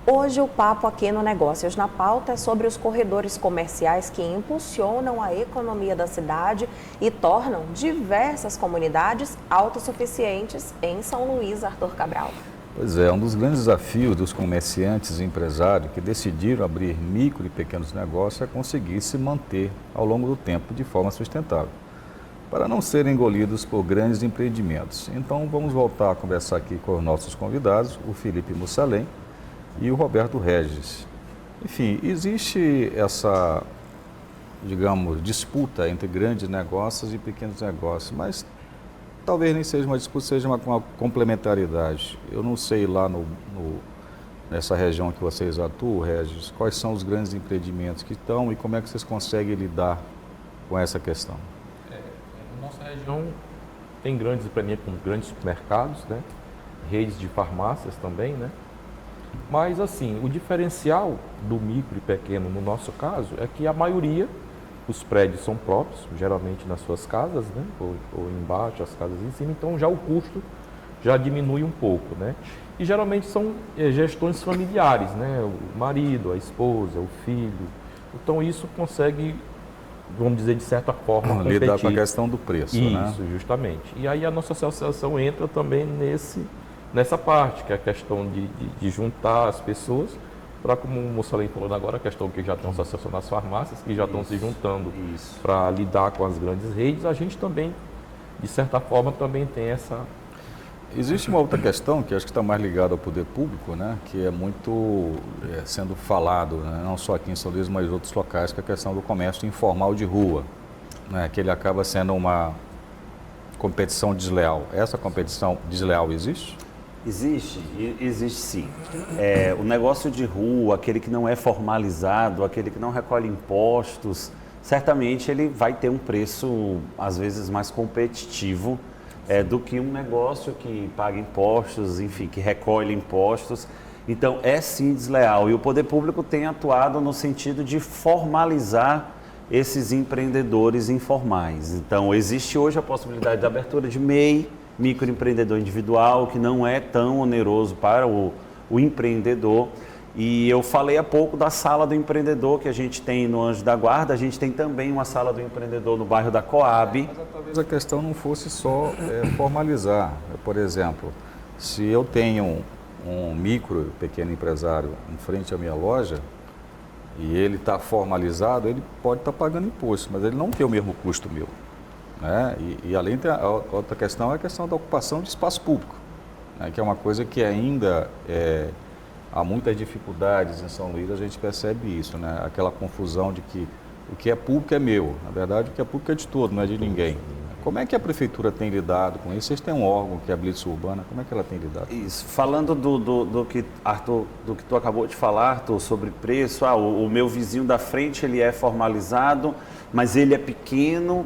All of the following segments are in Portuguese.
Hoje o papo aqui no Negócios na Pauta é sobre os corredores comerciais que impulsionam a economia da cidade e tornam diversas comunidades autossuficientes em São Luís, Arthur Cabral. Pois é, um dos grandes desafios dos comerciantes e empresários que decidiram abrir micro e pequenos negócios é conseguir se manter ao longo do tempo de forma sustentável, para não serem engolidos por grandes empreendimentos. Então vamos voltar a conversar aqui com os nossos convidados, o Felipe Mussalem e o Roberto Regis. Enfim, existe essa, digamos, disputa entre grandes negócios e pequenos negócios, mas talvez nem seja uma disputa, seja uma complementaridade. Eu não sei lá nessa região que vocês atuam, Regis, quais são os grandes empreendimentos que estão e como é que vocês conseguem lidar com essa questão? Nossa região tem grandes empreendimentos, como grandes supermercados, né? Redes de farmácias também, né? Mas assim, o diferencial do micro e pequeno no nosso caso é que a maioria, os prédios são próprios, geralmente nas suas casas, né? Ou embaixo, as casas em cima, então já o custo já diminui um pouco, né? E geralmente são gestões familiares, né? O marido, a esposa, o filho, então isso consegue, vamos dizer, de certa forma, competir. Lidar com a questão do preço, né? Isso, justamente. E aí a nossa associação entra também nessa parte, que é a questão de juntar as pessoas, para, como o Mussalem falou agora, a questão que já tem uma associação nas farmácias, que já estão se juntando para lidar com as grandes redes, a gente também, de certa forma, também tem essa... Existe uma outra questão que acho que está mais ligada ao poder público, né, que é muito sendo falado, né, não só aqui em São Luís, mas em outros locais, que é a questão do comércio informal de rua, né, que ele acaba sendo uma competição desleal. Essa competição desleal existe? Existe sim. O negócio de rua, aquele que não é formalizado, aquele que não recolhe impostos, certamente ele vai ter um preço, às vezes, mais competitivo do que um negócio que paga impostos, enfim, que recolhe impostos. Então, é sim desleal. E o poder público tem atuado no sentido de formalizar esses empreendedores informais. Então, existe hoje a possibilidade de abertura de MEI, microempreendedor individual, que não é tão oneroso para o empreendedor. E eu falei há pouco da sala do empreendedor que a gente tem no Anjo da Guarda, a gente tem também uma sala do empreendedor no bairro da Coab. Mas talvez a questão não fosse só formalizar. Por exemplo, se eu tenho um micro, pequeno empresário em frente à minha loja e ele está formalizado, ele pode estar pagando imposto, mas ele não tem o mesmo custo meu. Né? E além, a outra questão é a questão da ocupação de espaço público, né? Que é uma coisa que ainda há muitas dificuldades em São Luís, a gente percebe isso, né? Aquela confusão de que o que é público é meu, na verdade o que é público é de todo, não é de ninguém. Como é que a prefeitura tem lidado com isso? Vocês têm um órgão que é a Blitz Urbana, como é que ela tem lidado? Isso, falando do que, Arthur, do que tu acabou de falar, Arthur, sobre preço, o meu vizinho da frente ele é formalizado, mas ele é pequeno,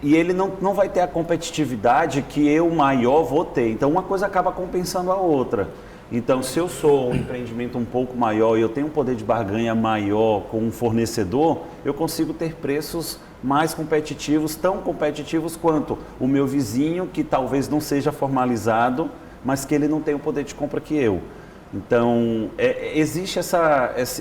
e ele não vai ter a competitividade que eu, maior, vou ter. Então, uma coisa acaba compensando a outra. Então, se eu sou um empreendimento um pouco maior e eu tenho um poder de barganha maior com um fornecedor, eu consigo ter preços mais competitivos, tão competitivos quanto o meu vizinho, que talvez não seja formalizado, mas que ele não tem o poder de compra que eu. Então, existe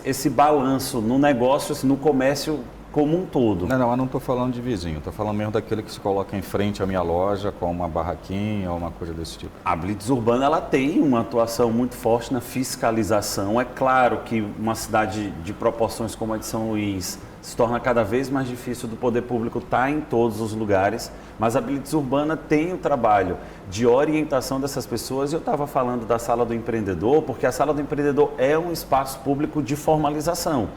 esse balanço no negócio, assim, no comércio como um todo. Não, eu não estou falando de vizinho, estou falando mesmo daquele que se coloca em frente à minha loja com uma barraquinha ou uma coisa desse tipo. A Blitz Urbana ela tem uma atuação muito forte na fiscalização. É claro que uma cidade de proporções como a de São Luís se torna cada vez mais difícil do poder público estar em todos os lugares, mas a Blitz Urbana tem o trabalho de orientação dessas pessoas. Eu estava falando da Sala do Empreendedor, porque a Sala do Empreendedor é um espaço público de formalização.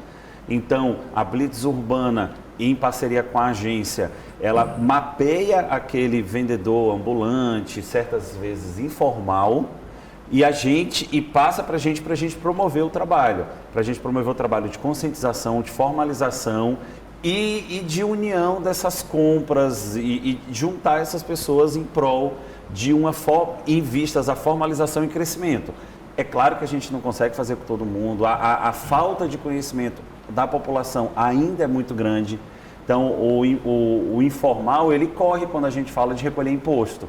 Então, a Blitz Urbana, em parceria com a agência, ela mapeia aquele vendedor ambulante, certas vezes informal, e passa para a gente promover o trabalho. Para a gente promover o trabalho de conscientização, de formalização e de união dessas compras e juntar essas pessoas em prol de em vistas à formalização e crescimento. É claro que a gente não consegue fazer com todo mundo, a falta de conhecimento da população ainda é muito grande. Então, o informal, ele corre quando a gente fala de recolher imposto.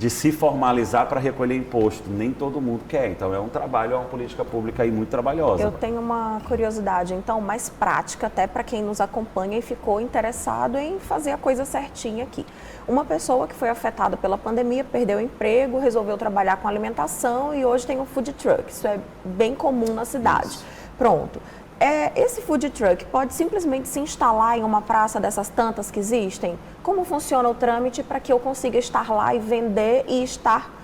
de se formalizar para recolher imposto. Nem todo mundo quer, então é um trabalho, é uma política pública aí muito trabalhosa. Eu tenho uma curiosidade, então, mais prática, até para quem nos acompanha e ficou interessado em fazer a coisa certinha aqui. Uma pessoa que foi afetada pela pandemia, perdeu o emprego, resolveu trabalhar com alimentação e hoje tem um food truck. Isso é bem comum na cidade. Isso. Pronto. Esse food truck pode simplesmente se instalar em uma praça dessas tantas que existem? Como funciona o trâmite para que eu consiga estar lá e vender e estar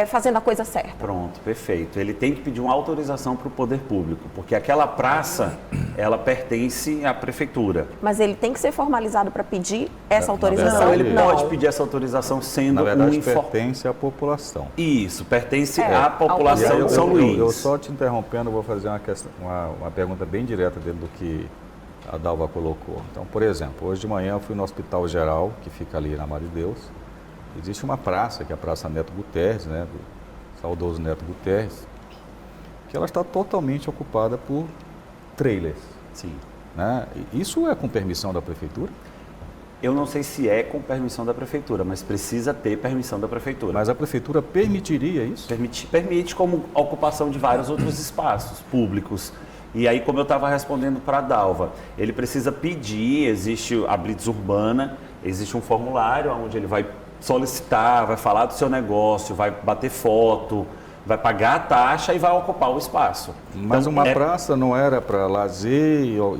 fazendo a coisa certa? Pronto, perfeito. Ele tem que pedir uma autorização para o poder público, porque aquela praça, ela pertence à prefeitura. Mas ele tem que ser formalizado para pedir essa autorização? Não, ele pode pedir essa autorização sendo Na verdade, um pertence à população. Isso, pertence à população de São Luís. Eu só te interrompendo, vou fazer uma pergunta bem direta dentro do que a Dalva colocou. Então, por exemplo, hoje de manhã eu fui no Hospital Geral, que fica ali na Mar de Deus. Existe uma praça, que é a Praça Neto Guterres, né, do saudoso Neto Guterres, que ela está totalmente ocupada por trailers. Sim. Né? Isso é com permissão da prefeitura? Eu não sei se é com permissão da prefeitura, mas precisa ter permissão da prefeitura. Mas a prefeitura permitiria isso? Permite como ocupação de vários outros espaços públicos. E aí, como eu estava respondendo para a Dalva, ele precisa pedir, existe a Blitz Urbana, existe um formulário onde ele vai solicitar, vai falar do seu negócio, vai bater foto, vai pagar a taxa e vai ocupar o espaço. Mas então, uma praça não era para lazer o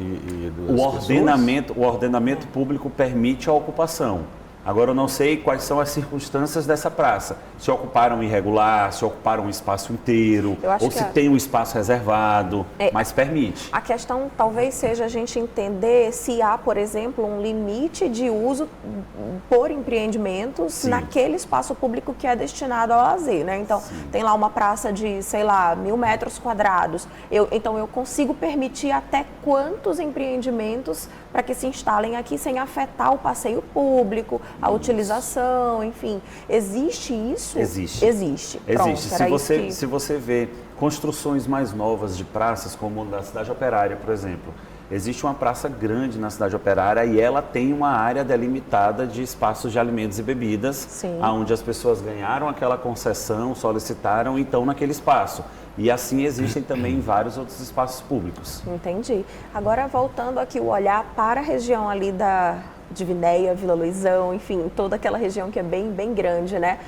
ordenamento público permite a ocupação. Agora, eu não sei quais são as circunstâncias dessa praça. Se ocuparam irregular, se ocuparam um espaço inteiro, ou se tem um espaço reservado, mas permite. A questão talvez seja a gente entender se há, por exemplo, um limite de uso por empreendimentos Sim. naquele espaço público que é destinado ao lazer, né? Então, Sim. tem lá uma praça de, sei lá, 1.000 metros quadrados. Então, eu consigo permitir até quantos empreendimentos para que se instalem aqui sem afetar o passeio público, a utilização, enfim. Existe isso? Existe. Existe. Pronto, Se você vê construções mais novas de praças, como na Cidade Operária, por exemplo, existe uma praça grande na Cidade Operária e ela tem uma área delimitada de espaços de alimentos e bebidas, onde as pessoas ganharam aquela concessão, solicitaram e estão naquele espaço. E assim existem também vários outros espaços públicos. Entendi. Agora, voltando aqui o olhar para a região ali da Divinéia, Vila Luizão, enfim, toda aquela região que é bem, bem grande, né?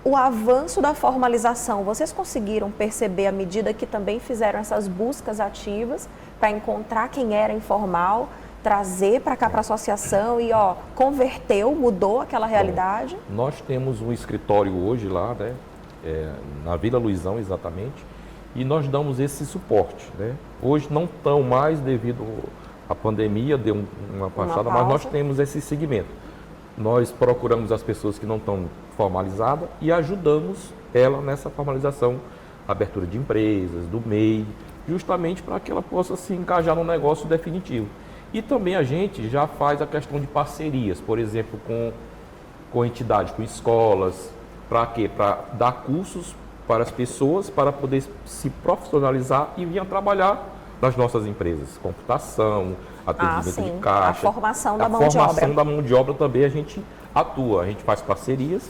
O avanço da formalização, vocês conseguiram perceber à medida que também fizeram essas buscas ativas para encontrar quem era informal, trazer para cá para a associação e, converteu, mudou aquela realidade? Bom, nós temos um escritório hoje lá, né? Na Vila Luizão, exatamente, e nós damos esse suporte, né? Hoje não estão mais devido à pandemia, deu uma passada, mas nós temos esse segmento. Nós procuramos as pessoas que não estão formalizadas e ajudamos ela nessa formalização, abertura de empresas, do MEI, justamente para que ela possa se encajar no negócio definitivo. E também a gente já faz a questão de parcerias, por exemplo, com entidades, com escolas. Para quê? Para dar cursos para as pessoas, para poder se profissionalizar e vir a trabalhar nas nossas empresas. Computação, atendimento de caixa. A formação da mão de obra. A formação da mão de obra também a gente atua. A gente faz parcerias,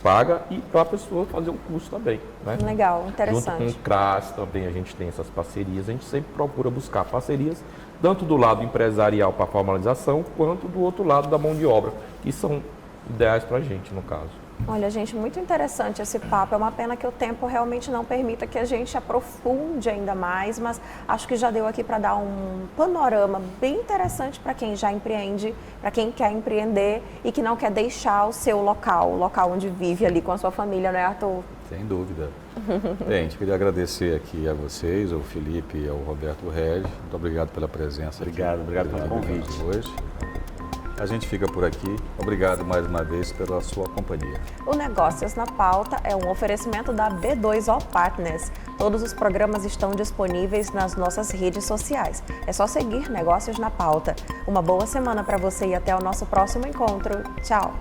paga e para a pessoa fazer o curso também. Né? Legal, interessante. Junto com o CRAS também a gente tem essas parcerias. A gente sempre procura buscar parcerias, tanto do lado empresarial para a formalização, quanto do outro lado da mão de obra, que são ideais para a gente, no caso. Olha, gente, muito interessante esse papo. É uma pena que o tempo realmente não permita que a gente aprofunde ainda mais, mas acho que já deu aqui para dar um panorama bem interessante para quem já empreende, para quem quer empreender e que não quer deixar o seu local, o local onde vive ali com a sua família, né, Arthur? Sem dúvida. Gente, queria agradecer aqui a vocês, ao Felipe e ao Roberto Regis. Muito obrigado pela presença. Obrigado pelo convite. Hoje. A gente fica por aqui. Obrigado mais uma vez pela sua companhia. O Negócios na Pauta é um oferecimento da B2O Partners. Todos os programas estão disponíveis nas nossas redes sociais. É só seguir Negócios na Pauta. Uma boa semana para você e até o nosso próximo encontro. Tchau!